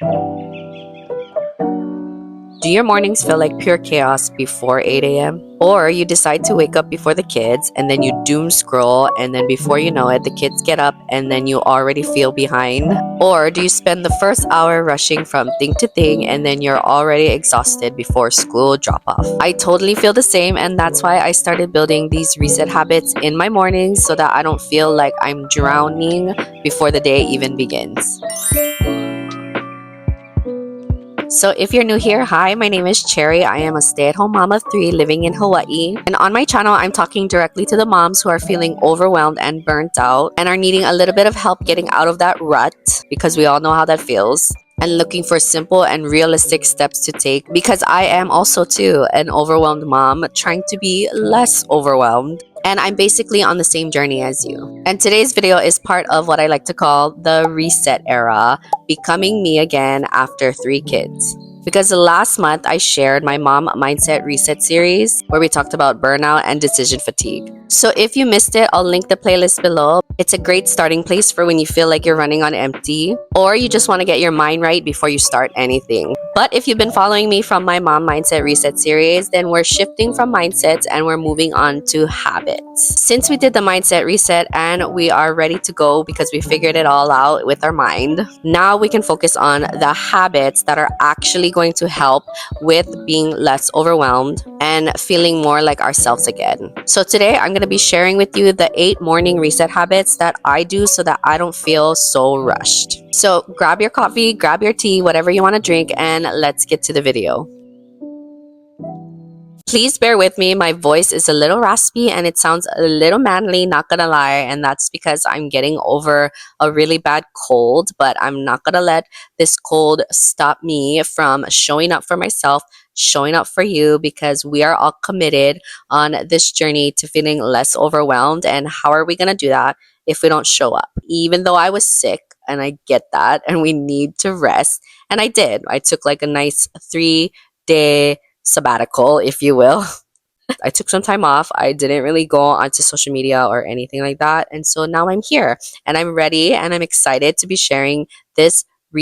Do your mornings feel like pure chaos before 8 a.m.? Or you decide to wake up before the kids and then you doom scroll, and then before you know it, the kids get up and then you already feel behind? Or do you spend the first hour rushing from thing to thing and then you're already exhausted before school drop off? I totally feel the same, and that's why I started building these reset habits in my mornings so that I don't feel like I'm drowning before the day even begins. So if you're new here, hi, my name is Cherry. I am a stay-at-home mom of 3 living in Hawaii. And on my channel, I'm talking directly to the moms who are feeling overwhelmed and burnt out and are needing a little bit of help getting out of that rut, because we all know how that feels, and looking for simple and realistic steps to take, because I am also too an overwhelmed mom trying to be less overwhelmed. And I'm basically on the same journey as you. And today's video is part of what I like to call the reset era, becoming me again after 3 kids. Because last month I shared my Mom Mindset Reset series where we talked about burnout and decision fatigue. So if you missed it, I'll link the playlist below. It's a great starting place for when you feel like you're running on empty or you just want to get your mind right before you start anything. But if you've been following me from my Mom Mindset Reset series, then we're shifting from mindsets and we're moving on to habits. Since we did the mindset reset and we are ready to go because we figured it all out with our mind, now we can focus on the habits that are actually going to help with being less overwhelmed and feeling more like ourselves again. So today I'm going to be sharing with you the 8 morning reset habits that I do so that I don't feel so rushed. So grab your coffee, grab your tea, whatever you want to drink, and let's get to the video. Please bear with me, my voice is a little raspy and it sounds a little manly, not gonna lie, and that's because I'm getting over a really bad cold, but I'm not gonna let this cold stop me from showing up for myself, showing up for you, because we are all committed on this journey to feeling less overwhelmed. And how are we gonna do that if we don't show up? Even though I was sick, and I get that, and we need to rest, and I did. I took like a nice 3-day sabbatical, if you will. I took some time off. I didn't really go onto social media or anything like that. And so now I'm here and I'm ready and I'm excited to be sharing this the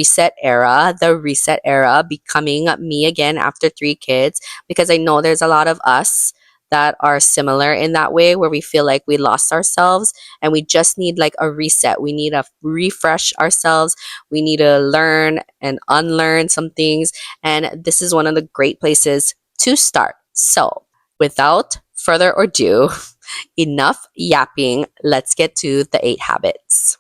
reset era, becoming me again after 3 kids, because I know there's a lot of us that are similar in that way, where we feel like we lost ourselves and we just need like a reset. We need to refresh ourselves. We need to learn and unlearn some things. And this is one of the great places to start. So without further ado, enough yapping, let's get to the 8 habits.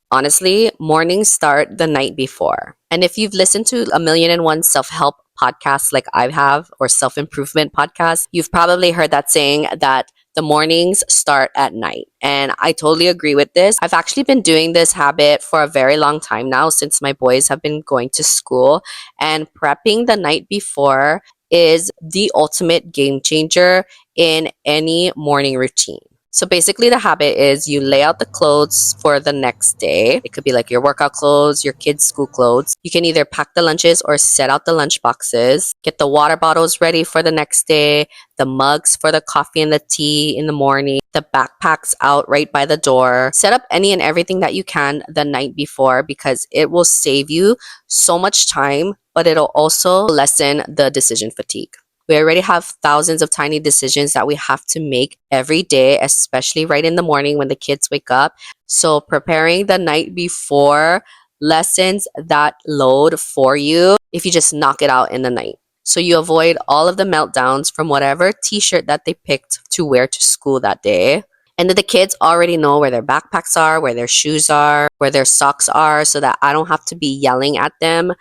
Honestly, mornings start the night before. And if you've listened to 1,000,001 self-help podcasts like I have, or self-improvement podcasts, you've probably heard that saying that the mornings start at night. And I totally agree with this. I've actually been doing this habit for a very long time now, since my boys have been going to school. And prepping the night before is the ultimate game changer in any morning routine. So basically the habit is you lay out the clothes for the next day. It could be like your workout clothes, your kids' school clothes. You can either pack the lunches or set out the lunch boxes. Get the water bottles ready for the next day, the mugs for the coffee and the tea in the morning, the backpacks out right by the door. Set up any and everything that you can the night before, because it will save you so much time, but it'll also lessen the decision fatigue. We already have thousands of tiny decisions that we have to make every day, especially right in the morning when the kids wake up. So preparing the night before lessens that load for you if you just knock it out in the night. So you avoid all of the meltdowns from whatever t-shirt that they picked to wear to school that day. And then the kids already know where their backpacks are, where their shoes are, where their socks are, so that I don't have to be yelling at them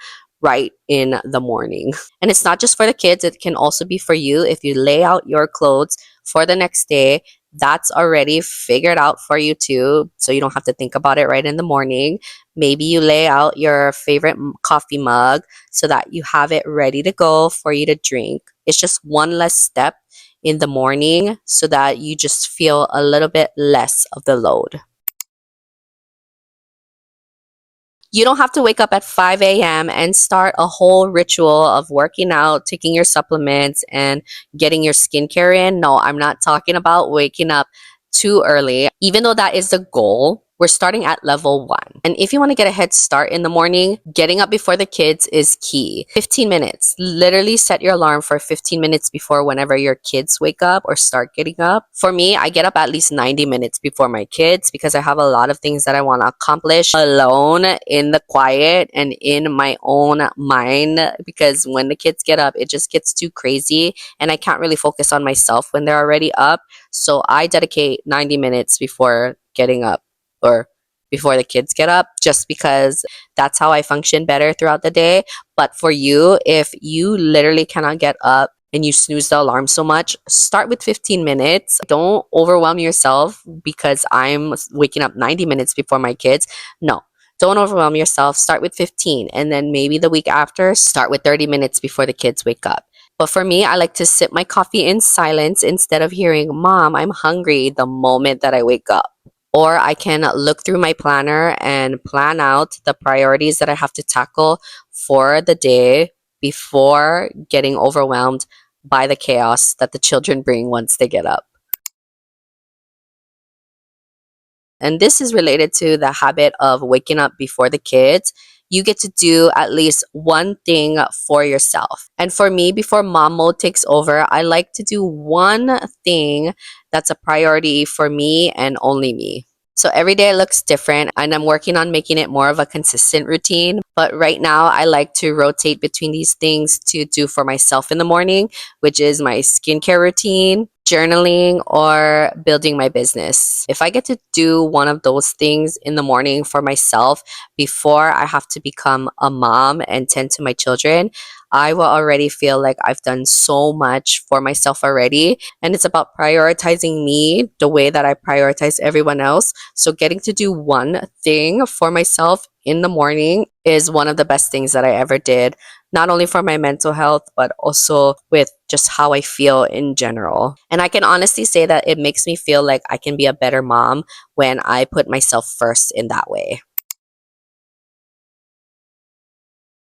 right in the morning. And it's not just for the kids, it can also be for you. If you lay out your clothes for the next day, that's already figured out for you too, so you don't have to think about it right in the morning. Maybe you lay out your favorite coffee mug so that you have it ready to go for you to drink. It's just one less step in the morning so that you just feel a little bit less of the load. You don't have to wake up at 5 a.m. and start a whole ritual of working out, taking your supplements, and getting your skincare in. No, I'm not talking about waking up too early. Even though that is the goal, We're starting at level 1. And if you want to get a head start in the morning, getting up before the kids is key. 15 minutes. Literally set your alarm for 15 minutes before whenever your kids wake up or start getting up. For me, I get up at least 90 minutes before my kids because I have a lot of things that I want to accomplish alone in the quiet and in my own mind, because when the kids get up, it just gets too crazy and I can't really focus on myself when they're already up. So I dedicate 90 minutes before getting up or before the kids get up, just because that's how I function better throughout the day. But for you, if you literally cannot get up and you snooze the alarm so much, start with 15 minutes. Don't overwhelm yourself because I'm waking up 90 minutes before my kids. No, don't overwhelm yourself. Start with 15, and then maybe the week after, start with 30 minutes before the kids wake up. But for me, I like to sip my coffee in silence instead of hearing, Mom, I'm hungry, the moment that I wake up. Or I can look through my planner and plan out the priorities that I have to tackle for the day before getting overwhelmed by the chaos that the children bring once they get up. And this is related to the habit of waking up before the kids. You get to do at least one thing for yourself. And for me, before mom mode takes over, I like to do one thing that's a priority for me and only me. So every day looks different, and I'm working on making it more of a consistent routine. But right now, I like to rotate between these things to do for myself in the morning, which is my skincare routine, journaling, or building my business. If I get to do one of those things in the morning for myself before I have to become a mom and tend to my children, I will already feel like I've done so much for myself already. And it's about prioritizing me the way that I prioritize everyone else. So getting to do one thing for myself in the morning is one of the best things that I ever did, not only for my mental health, but also with just how I feel in general. And I can honestly say that it makes me feel like I can be a better mom when I put myself first in that way.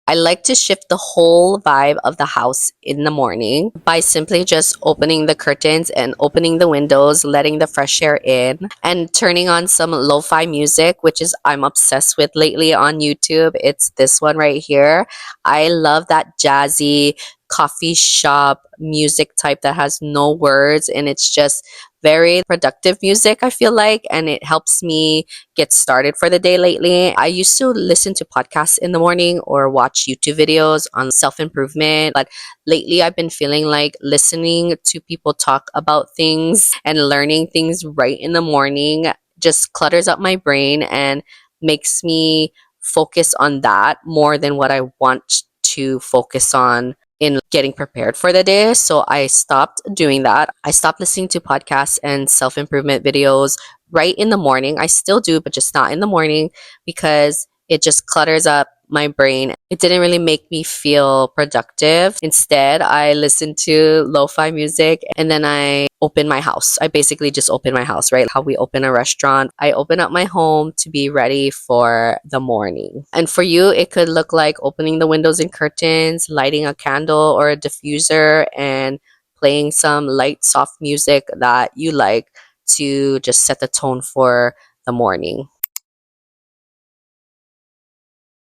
I like to shift the whole vibe of the house in the morning by simply just opening the curtains and opening the windows, letting the fresh air in, and turning on some lo-fi music, which is I'm obsessed with lately on YouTube. It's this one right here. I love that jazzy coffee shop music type that has no words, and it's just very productive music, I feel like, and it helps me get started for the day lately. I used to listen to podcasts in the morning or watch YouTube videos on self improvement, but lately I've been feeling like listening to people talk about things and learning things right in the morning just clutters up my brain and makes me focus on that more than what I want to focus on in getting prepared for the day. So I stopped doing that. I stopped listening to podcasts and self improvement videos right in the morning. I still do, but just not in the morning because it just clutters up my brain. It didn't really make me feel productive. Instead, I listened to lo-fi music and then I open my house. I basically just open my house, right? How we open a restaurant. I open up my home to be ready for the morning. And for you, it could look like opening the windows and curtains, lighting a candle or a diffuser, and playing some light, soft music that you like to just set the tone for the morning.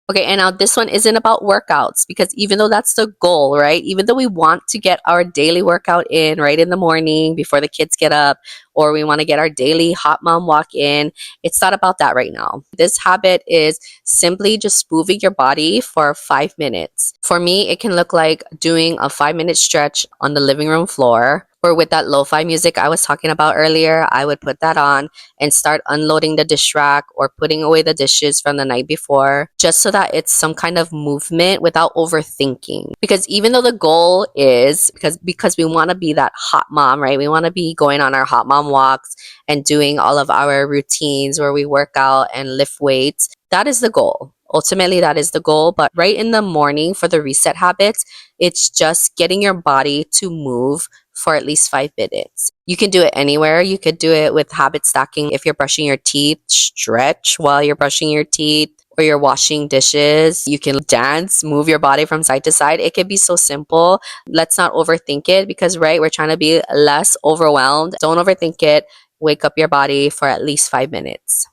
Okay, and now this one isn't about workouts, because even though that's the goal, right? Even though we want to get our daily workout in right in the morning before the kids get up, or we want to get our daily hot mom walk in, it's not about that right now. This habit is simply just moving your body for 5 minutes. For me, it can look like doing a 5 minute stretch on the living room floor, or with that lo-fi music I was talking about earlier, I would put that on and start unloading the dish rack or putting away the dishes from the night before, just so that it's some kind of movement without overthinking. Because even though the goal is because we want to be that hot mom, right? We want to be going on our hot mom walks and doing all of our routines where we work out and lift weights. That is the goal. Ultimately, that is the goal. But right in the morning for the reset habits, it's just getting your body to move for at least 5 minutes. You can do it anywhere. You could do it with habit stacking. If you're brushing your teeth, stretch while you're brushing your teeth, or you're washing dishes. You can dance, move your body from side to side. It could be so simple. Let's not overthink it because, right, we're trying to be less overwhelmed. Don't overthink it. Wake up your body for at least 5 minutes.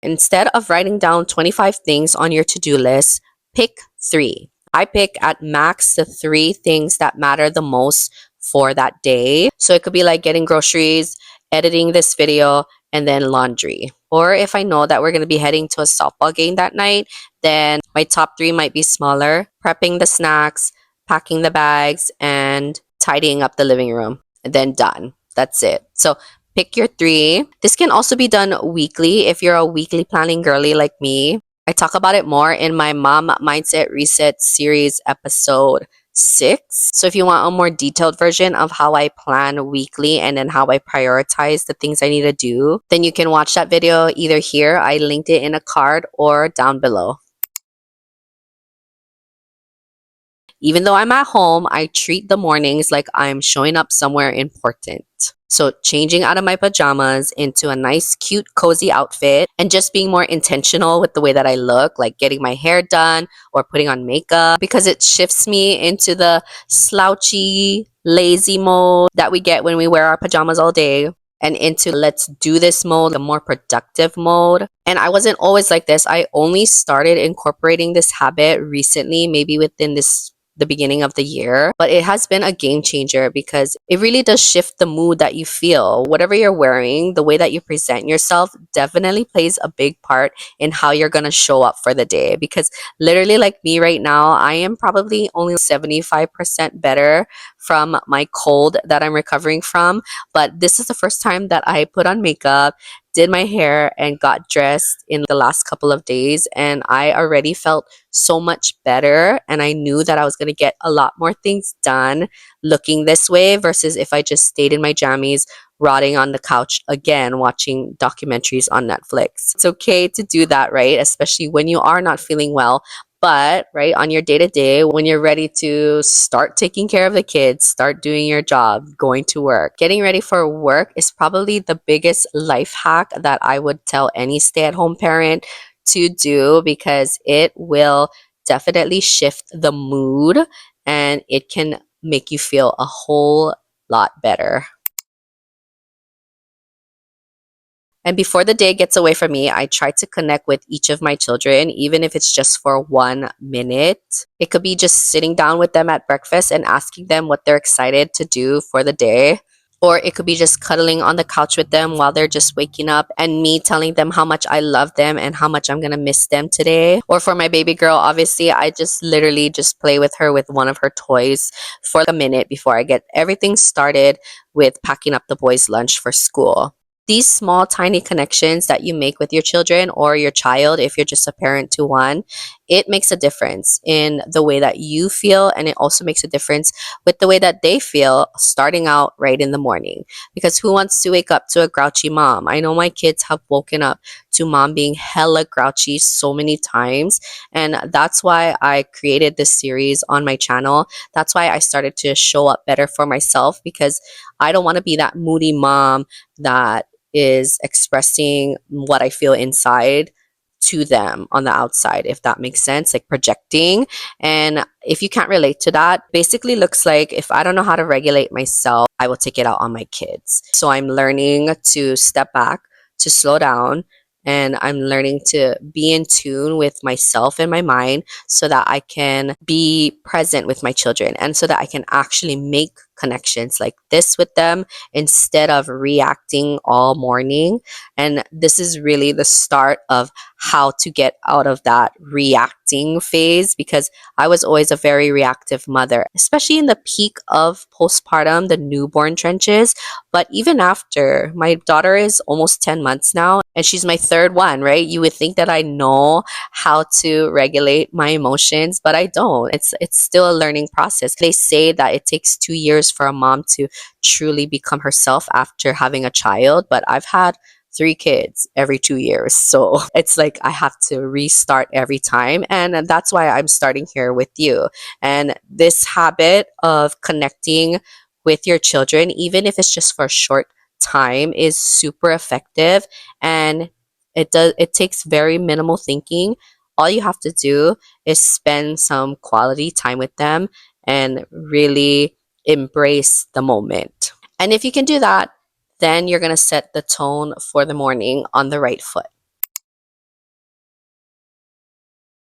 Instead of writing down 25 things on your to-do list, pick 3. I pick at max the 3 things that matter the most for that day. So it could be like getting groceries, editing this video, and then laundry. Or if I know that we're going to be heading to a softball game that night, then my top 3 might be smaller: prepping the snacks, packing the bags, and tidying up the living room. And then done. That's it. So pick your 3. This can also be done weekly if you're a weekly planning girly like me. I talk about it more in my Mom Mindset Reset series episode 6. So if you want a more detailed version of how I plan weekly and then how I prioritize the things I need to do, then you can watch that video either here, I linked it in a card, or down below. Even though I'm at home, I treat the mornings like I'm showing up somewhere important. So changing out of my pajamas into a nice, cute, cozy outfit and just being more intentional with the way that I look, like getting my hair done or putting on makeup, because it shifts me into the slouchy, lazy mode that we get when we wear our pajamas all day, and into let's do this mode, a more productive mode. And I wasn't always like this. I only started incorporating this habit recently, maybe within the beginning of the year, but it has been a game changer because it really does shift the mood that you feel. Whatever you're wearing, the way that you present yourself definitely plays a big part in how you're going to show up for the day. Because literally, like me right now, I am probably only 75% better from my cold that I'm recovering from. But this is the first time that I put on makeup, did my hair, and got dressed in the last couple of days. And I already felt so much better. And I knew that I was going to get a lot more things done looking this way versus if I just stayed in my jammies, rotting on the couch again, watching documentaries on Netflix. It's okay to do that, right? Especially when you are not feeling well. But, right, on your day to day, when you're ready to start taking care of the kids, start doing your job, going to work, getting ready for work is probably the biggest life hack that I would tell any stay at home parent to do, because it will definitely shift the mood and it can make you feel a whole lot better. And before the day gets away from me, I try to connect with each of my children, even if it's just for 1 minute. It could be just sitting down with them at breakfast and asking them what they're excited to do for the day. Or it could be just cuddling on the couch with them while they're just waking up and me telling them how much I love them and how much I'm going to miss them today. Or for my baby girl, obviously, I just literally just play with her with one of her toys for a minute before I get everything started with packing up the boys' lunch for school. These small, tiny connections that you make with your children or your child, if you're just a parent to one, it makes a difference in the way that you feel. And it also makes a difference with the way that they feel starting out right in the morning. Because who wants to wake up to a grouchy mom? I know my kids have woken up to mom being hella grouchy so many times. And that's why I created this series on my channel. That's why I started to show up better for myself, because I don't want to be that moody mom that is expressing what I feel inside to them on the outside, if that makes sense, like projecting. And if you can't relate to that, basically looks like if I don't know how to regulate myself, I will take it out on my kids. So I'm learning to step back, to slow down, and I'm learning to be in tune with myself and my mind so that I can be present with my children and so that I can actually make connections like this with them instead of reacting all morning. And this is really the start of how to get out of that reacting phase, because I was always a very reactive mother, especially in the peak of postpartum, the newborn trenches. But even after, my daughter is almost 10 months now, and she's my third one, right? You would think that I know how to regulate my emotions, but I don't. It's still a learning process. They say that it takes 2 years for a mom to truly become herself after having a child, but I've had 3 kids every 2 years. So it's like I have to restart every time. And that's why I'm starting here with you. And this habit of connecting with your children, even if it's just for a short time, is super effective. And it takes very minimal thinking. All you have to do is spend some quality time with them and really embrace the moment. And if you can do that, then you're going to set the tone for the morning on the right foot.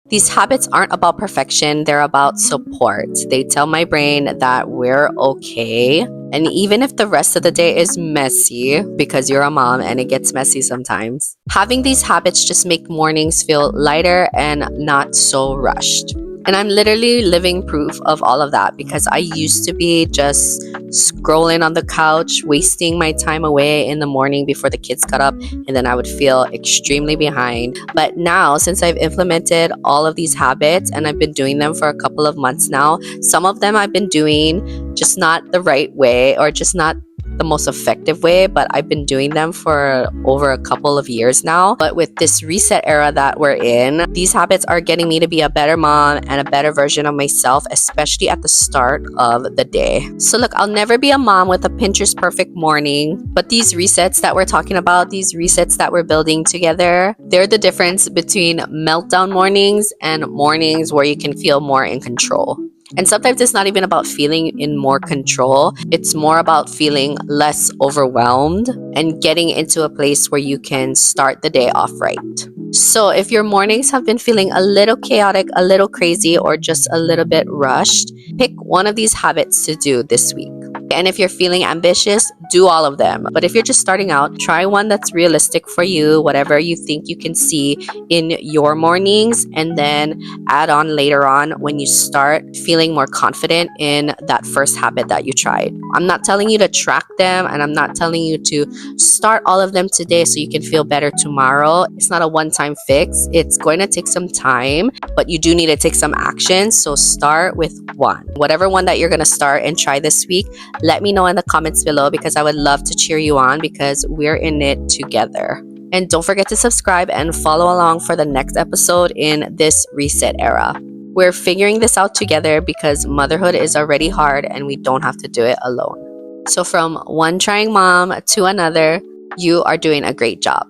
These habits aren't about perfection, they're about support. They tell my brain that we're okay. And even if the rest of the day is messy, because you're a mom and it gets messy sometimes, having these habits just make mornings feel lighter and not so rushed. And I'm literally living proof of all of that because I used to be just scrolling on the couch, wasting my time away in the morning before the kids got up, and then I would feel extremely behind. But now, since I've implemented all of these habits and I've been doing them for a couple of months now, some of them I've been doing just not the right way or just not the most effective way, but I've been doing them for over a couple of years now. But with this reset era that we're in, these habits are getting me to be a better mom and a better version of myself, especially at the start of the day. So look, I'll never be a mom with a Pinterest perfect morning, but these resets that we're talking about, these resets that we're building together, they're the difference between meltdown mornings and mornings where you can feel more in control. And sometimes it's not even about feeling in more control. It's more about feeling less overwhelmed and getting into a place where you can start the day off right. So if your mornings have been feeling a little chaotic, a little crazy, or just a little bit rushed, pick one of these habits to do this week. And if you're feeling ambitious, do all of them. But if you're just starting out, try one that's realistic for you, whatever you think you can see in your mornings, and then add on later on when you start feeling more confident in that first habit that you tried. I'm not telling you to track them, and I'm not telling you to start all of them today so you can feel better tomorrow. It's not a one-time fix. It's going to take some time, but you do need to take some action. So start with one. Whatever one that you're going to start and try this week, let me know in the comments below because I would love to cheer you on because we're in it together. And don't forget to subscribe and follow along for the next episode in this reset era. We're figuring this out together because motherhood is already hard and we don't have to do it alone. So from one trying mom to another, you are doing a great job.